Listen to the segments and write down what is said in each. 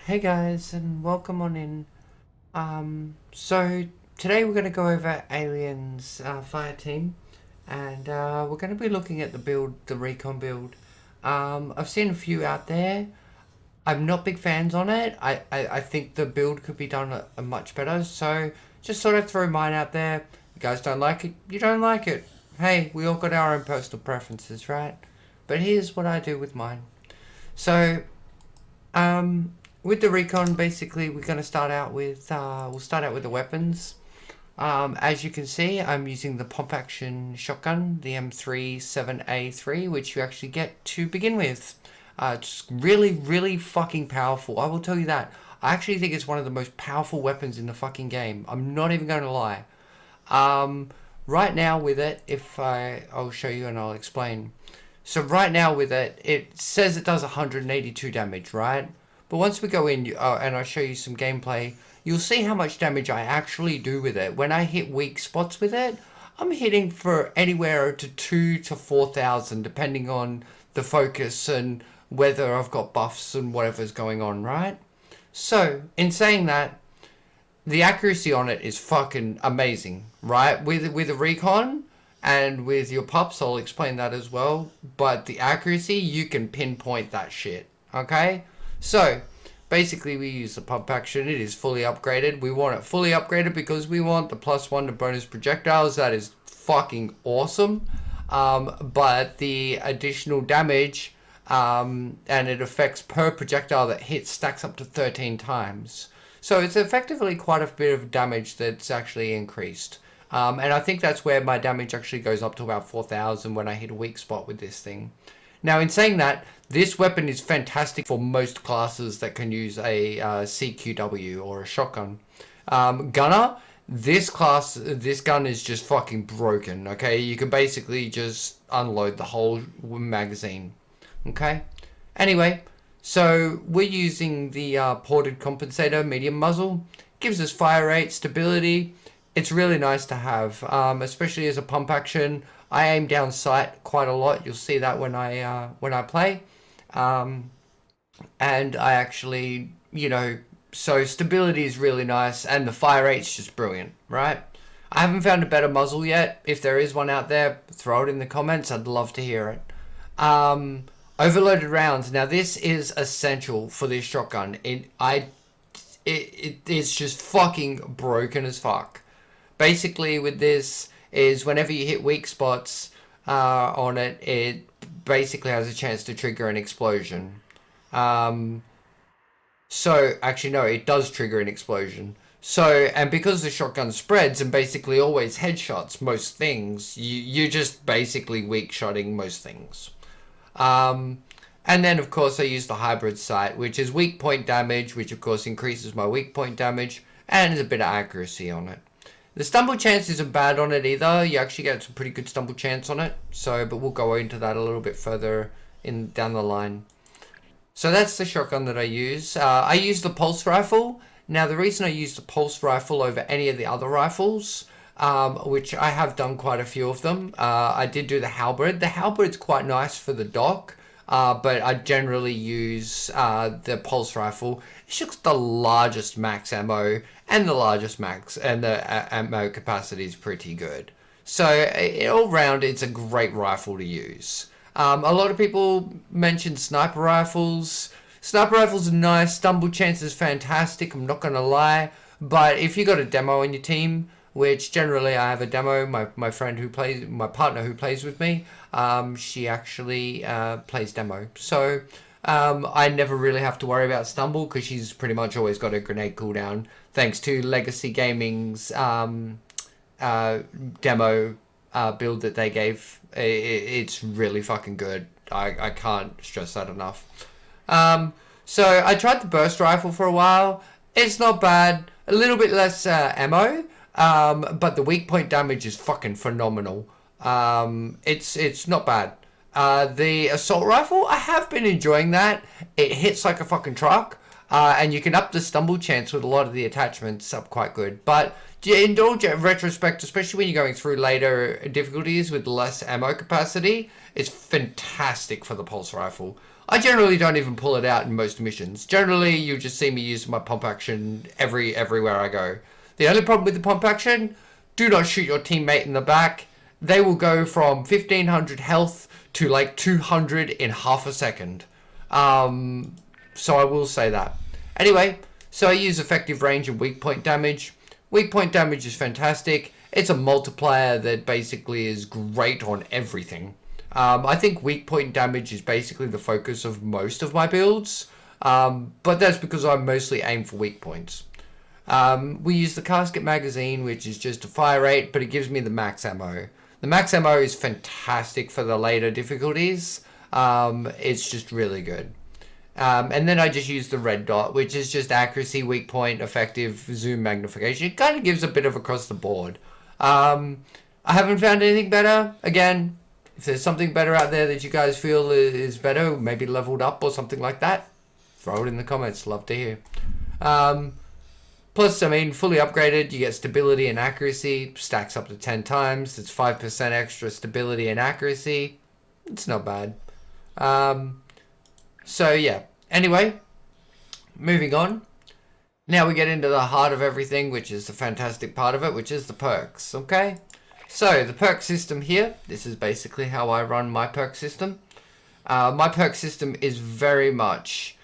Hey guys, and welcome on in. So today we're going to go over Aliens Fireteam, and we're going to be looking at the build, the Recon build. I've seen a few out there. I'm not big fans on it. I think the build could be done a much better. So just sort of throw mine out there. You guys don't like it, you don't like it. Hey, we all got our own personal preferences, right? But here's what I do with mine. So um, with the recon, basically, we're going to start out with we'll start out with the weapons. As you can see, I'm using the pump action shotgun, the M37A3, which you actually get to begin with. It's really, really fucking powerful. I will tell you that. I actually think it's one of the most powerful weapons in the fucking game. I'm not even going to lie. Um, right now with it, I'll show you and I'll explain. So right now with it, it says it does 182 damage, right? But once we go in and I show you some gameplay, you'll see how much damage I actually do with it. When I hit weak spots with it, I'm hitting for anywhere to 2 to 4,000 depending on the focus and whether I've got buffs and whatever's going on, right? So, in saying that, the accuracy on it is fucking amazing, right? With a recon and with your pups, I'll explain that as well. But the accuracy, you can pinpoint that shit. Okay, so basically we use the pump action. It is fully upgraded. We want it fully upgraded because we want the +1 to bonus projectiles. That is fucking awesome. But the additional damage and it affects per projectile that hits stacks up to 13 times. So it's effectively quite a bit of damage that's actually increased. And I think that's where my damage actually goes up to about 4,000 when I hit a weak spot with this thing. Now, in saying that, this weapon is fantastic for most classes that can use a CQW or a shotgun. Gunner, this gun is just fucking broken, okay? You can basically just unload the whole magazine, okay? Anyway, so we're using the ported compensator medium muzzle. Gives us fire rate, stability. It's really nice to have, especially as a pump action. I aim down sight quite a lot. You'll see that when I play, and I actually, so stability is really nice, and the fire rate's just brilliant, right? I haven't found a better muzzle yet. If there is one out there, throw it in the comments. I'd love to hear it. Overloaded rounds. Now this is essential for this shotgun. It's just fucking broken as fuck. Basically with this is whenever you hit weak spots on it, it basically has a chance to trigger an explosion. So actually no, it does trigger an explosion. So, and because the shotgun spreads and basically always headshots most things, you're just basically weak shotting most things. And then of course I use the hybrid sight, which is weak point damage, which of course increases my weak point damage, and there's a bit of accuracy on it. The stumble chance isn't bad on it either. You actually get some pretty good stumble chance on it. So, but we'll go into that a little bit further down the line. So that's the shotgun that I use. I use the pulse rifle. Now the reason I use the pulse rifle over any of the other rifles, which I have done quite a few of them. I did do the halberd. The halberd's quite nice for the dock. But I generally use the pulse rifle. It's just the largest max ammo and the largest max, and the ammo capacity is pretty good. So all round, it's a great rifle to use. A lot of people mention sniper rifles. Sniper rifles are nice. Stumble chance is fantastic. I'm not gonna lie. But if you got a demo on your team, which generally I have a demo, my partner who plays with me, she actually plays demo. So I never really have to worry about stumble because she's pretty much always got a grenade cooldown thanks to Legacy Gaming's demo build that they gave. It's really fucking good. I can't stress that enough. So I tried the burst rifle for a while. It's not bad. A little bit less ammo. But the weak point damage is fucking phenomenal. It's not bad. The assault rifle, I have been enjoying that. It hits like a fucking truck. And you can up the stumble chance with a lot of the attachments up quite good. But in all retrospect, especially when you're going through later difficulties with less ammo capacity, it's fantastic for the pulse rifle. I generally don't even pull it out in most missions. Generally, you'll just see me use my pump action everywhere I go. The only problem with the pump action, do not shoot your teammate in the back. They will go from 1500 health to like 200 in half a second. So I will say that. Anyway, so I use effective range and weak point damage. Weak point damage is fantastic. It's a multiplier that basically is great on everything. I think weak point damage is basically the focus of most of my builds. But that's because I mostly aim for weak points. We use the casket magazine, which is just a fire rate, but it gives me the max ammo. The max ammo is fantastic for the later difficulties. It's just really good. And then I just use the red dot, which is just accuracy, weak point, effective, zoom, magnification. It kind of gives a bit of across the board. I haven't found anything better. Again, if there's something better out there that you guys feel is better, maybe leveled up or something like that, throw it in the comments. Love to hear. Plus, I mean, fully upgraded, you get stability and accuracy. Stacks up to 10 times. It's 5% extra stability and accuracy. It's not bad. So, yeah. Anyway, moving on. Now we get into the heart of everything, which is the fantastic part of it, which is the perks, okay? So, the perk system here. This is basically how I run my perk system. My perk system is very much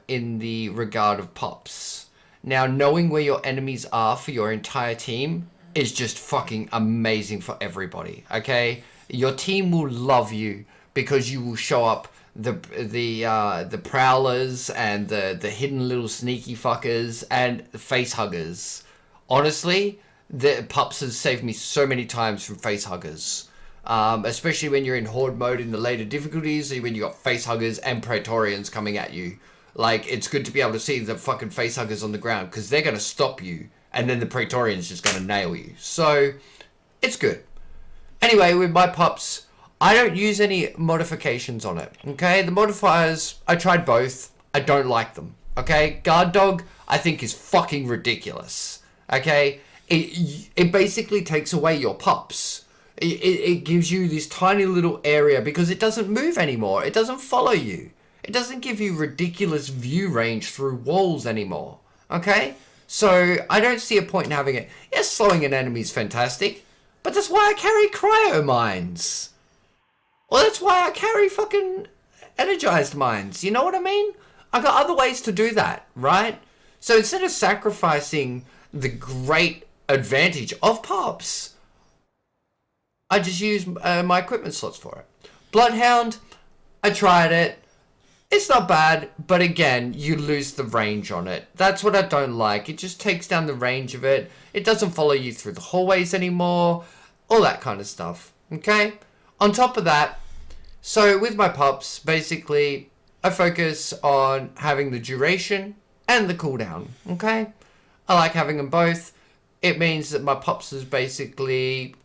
in the regard of pops. Now, knowing where your enemies are for your entire team is just fucking amazing for everybody, okay? Your team will love you because you will show up the prowlers and the hidden little sneaky fuckers and the face huggers. Honestly, the pups has saved me so many times from face huggers. Especially when you're in horde mode in the later difficulties, when you got face huggers and praetorians coming at you. Like, it's good to be able to see the fucking face huggers on the ground, because they're going to stop you, and then the praetorian's just going to nail you. So, it's good. Anyway, with my pups, I don't use any modifications on it, okay? The modifiers, I tried both. I don't like them, okay? Guard dog, I think, is fucking ridiculous, okay? It basically takes away your pups. It gives you this tiny little area, because it doesn't move anymore. It doesn't follow you. It doesn't give you ridiculous view range through walls anymore, okay? So, I don't see a point in having it. Yes, slowing an enemy is fantastic, but that's why I carry cryo mines. Well, that's why I carry fucking energized mines, you know what I mean? I got other ways to do that, right? So, instead of sacrificing the great advantage of pops, I just use my equipment slots for it. Bloodhound, I tried it. It's not bad, but again, you lose the range on it. That's what I don't like. It just takes down the range of it. It doesn't follow you through the hallways anymore. All that kind of stuff, okay? On top of that, so with my pups, basically, I focus on having the duration and the cooldown, okay? I like having them both. It means that my pups is basically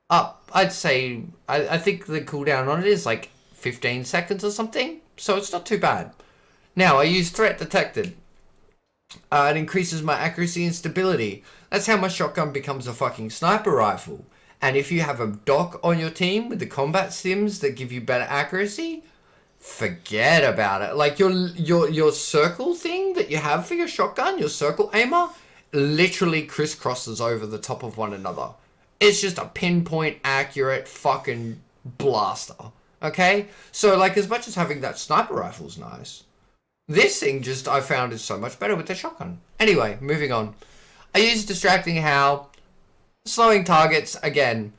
up. I'd say, I think the cooldown on it is like 15 seconds or something. So it's not too bad. Now, I use threat detected. It increases my accuracy and stability. That's how my shotgun becomes a fucking sniper rifle. And if you have a doc on your team with the combat sims that give you better accuracy, forget about it. Like your circle thing that you have for your shotgun, your circle aimer, literally crisscrosses over the top of one another. It's just a pinpoint accurate fucking blaster. Okay? So, like, as much as having that sniper rifle's nice, this thing just, I found, is so much better with the shotgun. Anyway, moving on. I use distracting how. Slowing targets, again,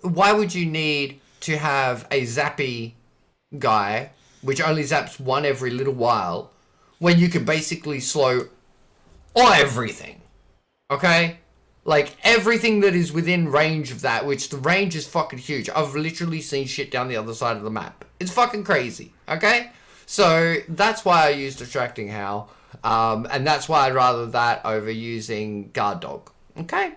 why would you need to have a zappy guy, which only zaps one every little while, when you can basically slow everything? Okay? Like, everything that is within range of that, which the range is fucking huge. I've literally seen shit down the other side of the map. It's fucking crazy, okay? So, that's why I use Distracting Howl. And that's why I'd rather that over using Guard Dog, okay?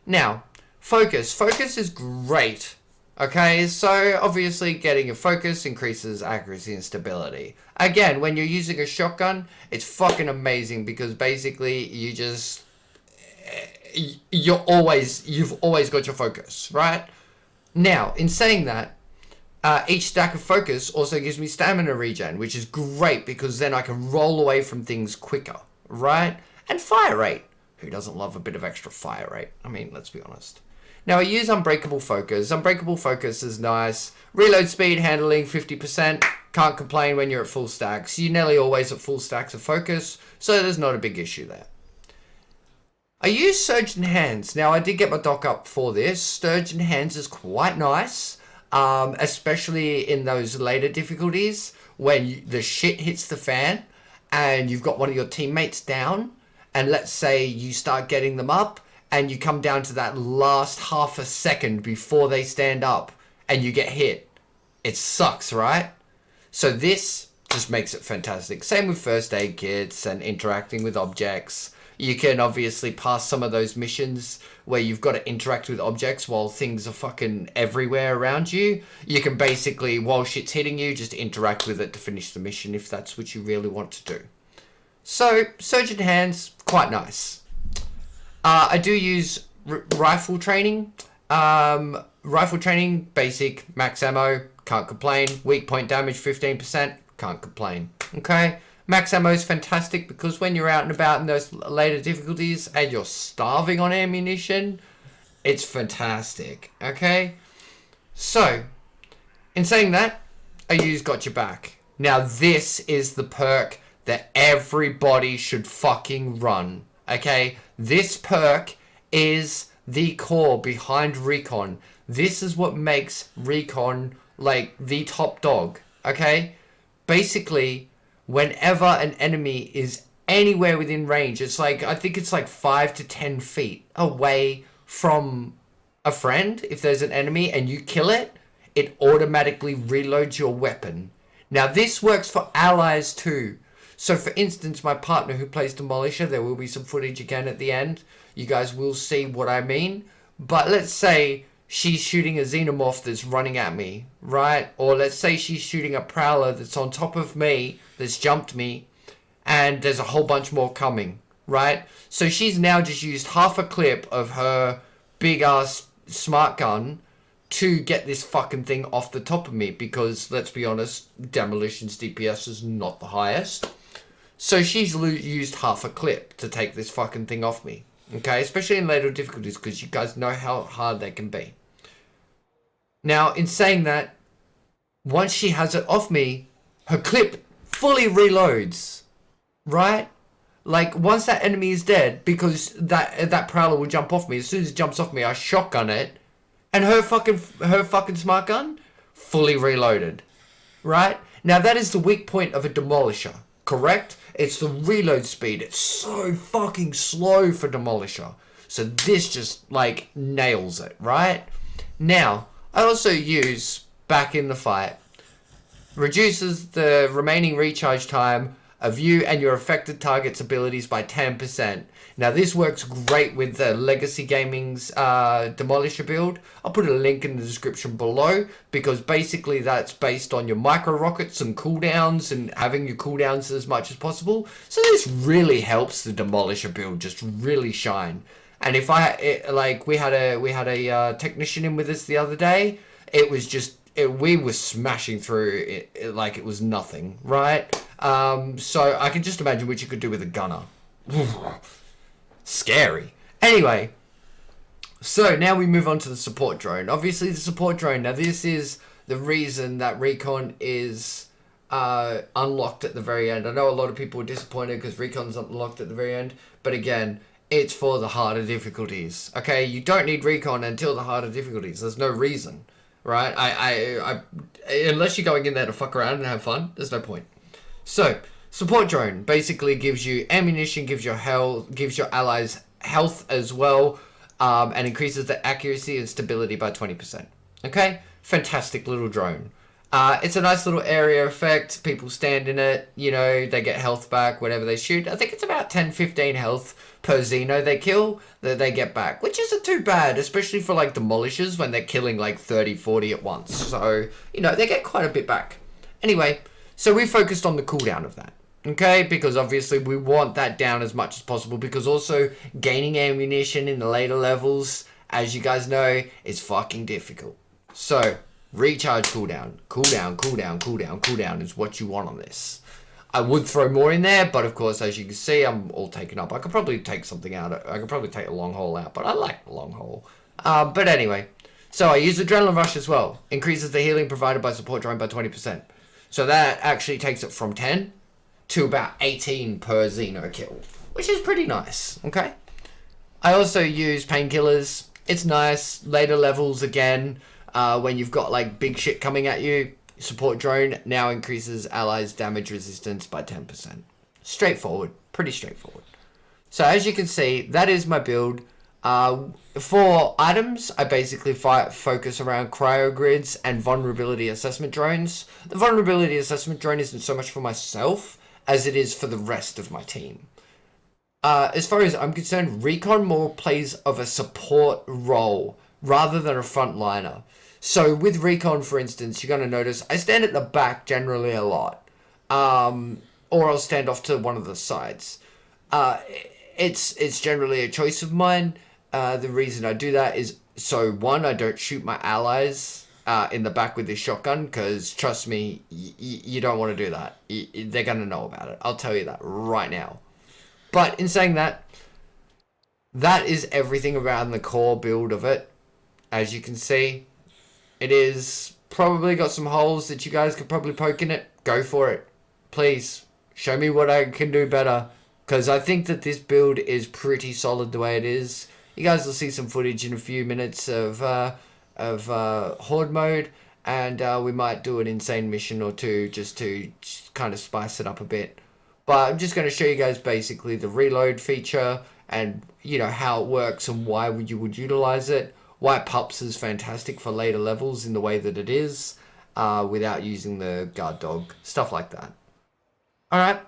Now, Focus. Focus is great, okay? So, obviously, getting a focus increases accuracy and stability. Again, when you're using a shotgun, it's fucking amazing because basically you just... you've always got your focus, right? Now, in saying that, Each stack of focus also gives me stamina regen, which is great because then I can roll away from things quicker, right? And fire rate. Who doesn't love a bit of extra fire rate? I mean, let's be honest. Now, I use Unbreakable Focus. Unbreakable Focus is nice. Reload speed, handling, 50%. Can't complain when you're at full stacks. You're nearly always at full stacks of focus, so there's not a big issue there. I use Surgeon Hands. Now, I did get my doc up for this. Surgeon Hands is quite nice, especially in those later difficulties when the shit hits the fan and you've got one of your teammates down, and let's say you start getting them up and you come down to that last half a second before they stand up and you get hit. It sucks, right? So this just makes it fantastic. Same with first aid kits and interacting with objects. You can obviously pass some of those missions where you've got to interact with objects while things are fucking everywhere around you. You can basically, while shit's hitting you, just interact with it to finish the mission if that's what you really want to do. So, Surgeon Hands, quite nice. I do use rifle training. Rifle training, basic, max ammo, can't complain. Weak point damage, 15%, can't complain. Okay? Max ammo is fantastic because when you're out and about in those later difficulties and you're starving on ammunition, it's fantastic. Okay? So, in saying that, I use Got Your Back. Now, this is the perk that everybody should fucking run. Okay? This perk is the core behind Recon. This is what makes Recon like the top dog. Okay? Basically, whenever an enemy is anywhere within range, it's like, I think it's like 5 to 10 feet away from a friend. If there's an enemy and you kill it, it automatically reloads your weapon. Now, this works for allies too. So, for instance, my partner who plays Demolisher, there will be some footage again at the end. You guys will see what I mean. But let's say she's shooting a xenomorph that's running at me, right? Or let's say she's shooting a prowler that's on top of me, that's jumped me, and there's a whole bunch more coming, right? So she's now just used half a clip of her big-ass smart gun to get this fucking thing off the top of me because, let's be honest, Demolition's DPS is not the highest. So she's used half a clip to take this fucking thing off me, okay? Especially in later difficulties because you guys know how hard they can be. Now, in saying that, once she has it off me, her clip fully reloads, right? Like, once that enemy is dead, because that prowler will jump off me, as soon as it jumps off me, I shotgun it, and her fucking smart gun, fully reloaded, right? Now, that is the weak point of a Demolisher, correct? It's the reload speed. It's so fucking slow for Demolisher. So this just, like, nails it, right? Now, I also use Back in the Fight. Reduces the remaining recharge time of you and your affected target's abilities by 10%. Now, this works great with the Legacy Gaming's Demolisher build. I'll put a link in the description below because basically that's based on your micro rockets and cooldowns and having your cooldowns as much as possible. So this really helps the Demolisher build just really shine. And if we had a technician in with us the other day, it was just, we were smashing through it like it was nothing, right? So I can just imagine what you could do with a gunner. Scary. Anyway, so now we move on to the support drone. Obviously, the support drone. Now, this is the reason that Recon is unlocked at the very end. I know a lot of people are disappointed because Recon's unlocked at the very end, but again, it's for the harder difficulties. Okay, you don't need Recon until the harder difficulties. There's no reason, right? I unless you're going in there to fuck around and have fun, there's no point. So, support drone basically gives you ammunition, gives your health, gives your allies health as well, and increases the accuracy and stability by 20%. Okay, fantastic little drone. It's a nice little area effect. People stand in it, you know, they get health back whenever they shoot. I think it's about 10-15 health per Xeno they kill that they get back, which isn't too bad, especially for like Demolishers when they're killing like 30-40 at once. So, you know, they get quite a bit back. Anyway, so we focused on the cooldown of that, okay? Because obviously we want that down as much as possible because also gaining ammunition in the later levels, as you guys know, is fucking difficult. So, recharge cooldown. Cooldown, cooldown, cooldown, cooldown is what you want on this. I would throw more in there, but of course, as you can see, I'm all taken up. I could probably take something out. I could probably take a long haul out, but I like the long haul. But anyway, so I use Adrenaline Rush as well. Increases the healing provided by support drone by 20%. So that actually takes it from 10 to about 18 per Xeno kill, which is pretty nice, okay? I also use Painkillers. It's nice. Later levels again, when you've got like big shit coming at you. Support drone now increases allies' damage resistance by 10%. Straightforward. Pretty straightforward. So as you can see, that is my build. For items, I basically focus around cryo grids and vulnerability assessment drones. The vulnerability assessment drone isn't so much for myself as it is for the rest of my team. As far as I'm concerned, Recon more plays of a support role rather than a frontliner. So with Recon, for instance, you're going to notice I stand at the back generally a lot. Or I'll stand off to one of the sides. It's generally a choice of mine. The reason I do that is, so one, I don't shoot my allies in the back with this shotgun, because trust me, you don't want to do that. They're going to know about it. I'll tell you that right now. But in saying that, that is everything around the core build of it. As you can see, it is probably got some holes that you guys could probably poke in it. Go for it. Please, show me what I can do better. Because I think that this build is pretty solid the way it is. You guys will see some footage in a few minutes of Horde mode. And we might do an insane mission or two just to kind of spice it up a bit. But I'm just going to show you guys basically the reload feature. And, you know, how it works and why you would utilize it. Why Pups is fantastic for later levels in the way that it is, without using the guard dog, stuff like that. Alright,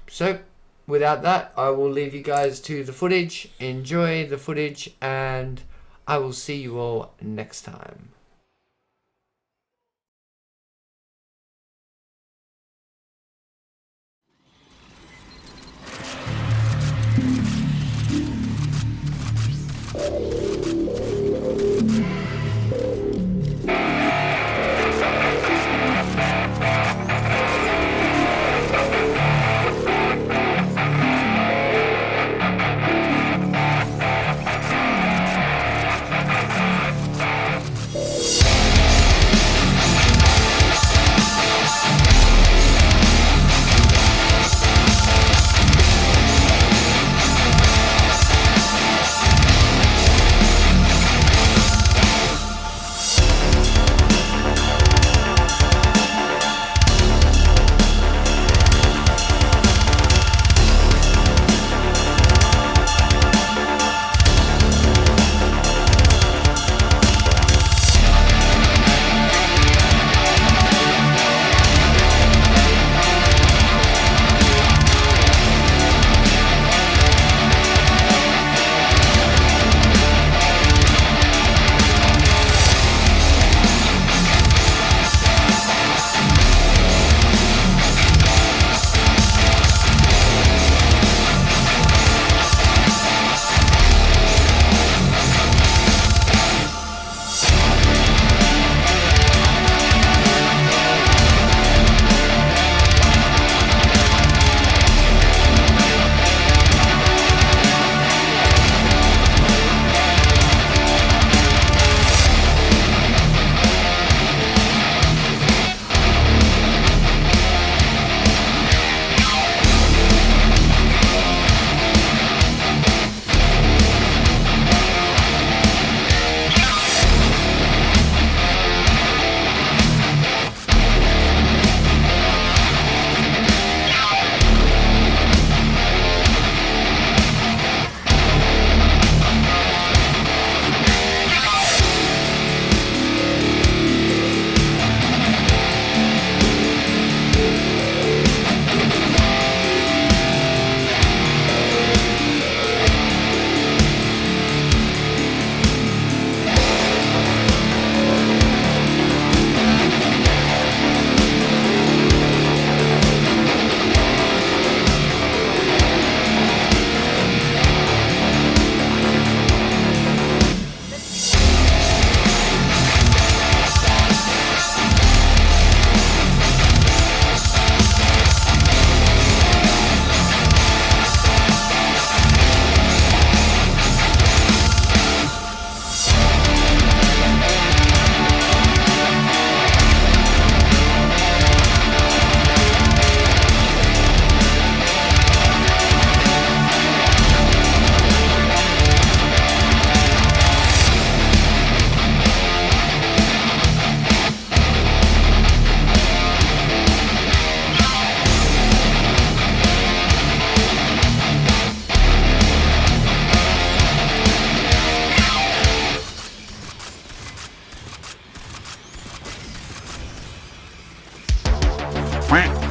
so without that, I will leave you guys to the footage. Enjoy the footage, and I will see you all next time. Quack.